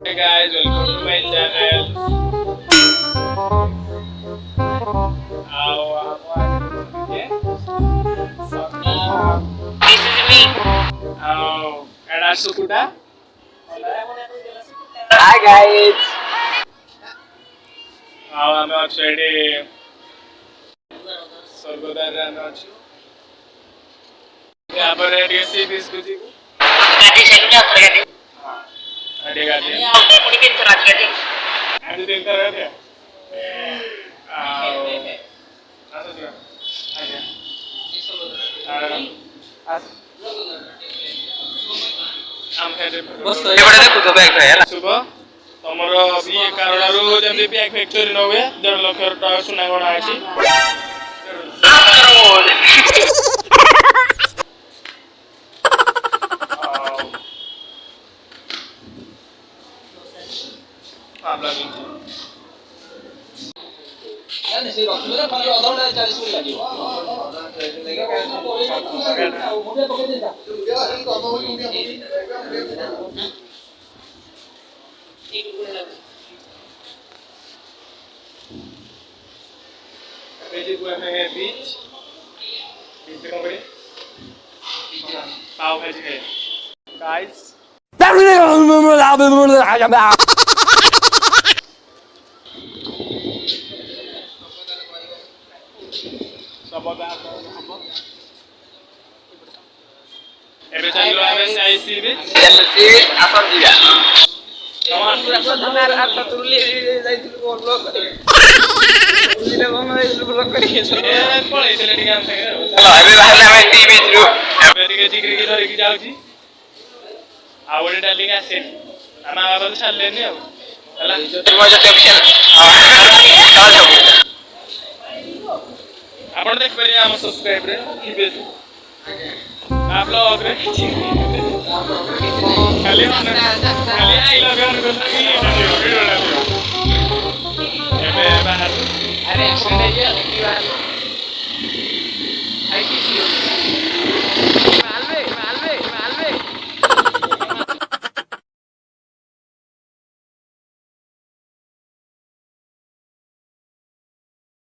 Hey guys, welcome to my channel. Ada Sukuda. Hi guys. ଆମେ ଅଛୁ ଏଠି ସ୍ୱର୍ଗଦ୍ୱାରରେ ଆମେ ଅଛୁ। ତାପରେ ଟିକେ ସି ବିଚ୍ କୁ ଯିବୁ। ଏଠି ଗାଧେଇ ଆଜି ତିନି ଥର ଗାଧେଇବା। ଆଉ ଆସ ଯିବା। ଆଜ୍ଞା। ଶୁଭ ତମର ଇଏ କାରଣରୁ ଯେମିତି ବ୍ୟାଗ୍ ଫ୍ୟାକ୍ଟରୀ ନ ହୁଏ 1.5 ଲକ୍ଷ ଟଙ୍କା ସୁନା ଗଣା ଅଛି। बीच पाव भाजी है गाइस ଏବେ ଚାଲିଲୁ ଆମେ ସି ବିଚ୍ ଆପଣ ଯିବା। ପଳେଇଥିଲେ ଟିକେ ଆମ ସାଙ୍ଗରେ ଏବେ ବାହାରିଲେ ଆମେ ସି ବିଚ୍ ରୁ। ଏବେ ଟିକେ ଚିକିରିକି ଧରିକି ଯାଉଛି ଆଉ ଗୋଟେ ଡାଲିକି ଆସେନି ଆମ ବାବା ତ ଛାଡ଼ିଲେନି ଆଉ ହେଲା ଆପଣ ଦେଖିପାରିବେ ଆମ ସବସ୍କ୍ରାଇବରେ ଥିବେ आप लोग खाली खाली आई लव यू वीडियो ଏବେ ବାହାରୁ ଆରେ ଆକ୍ସିଡେଣ୍ଟ ହେଇଯିବ।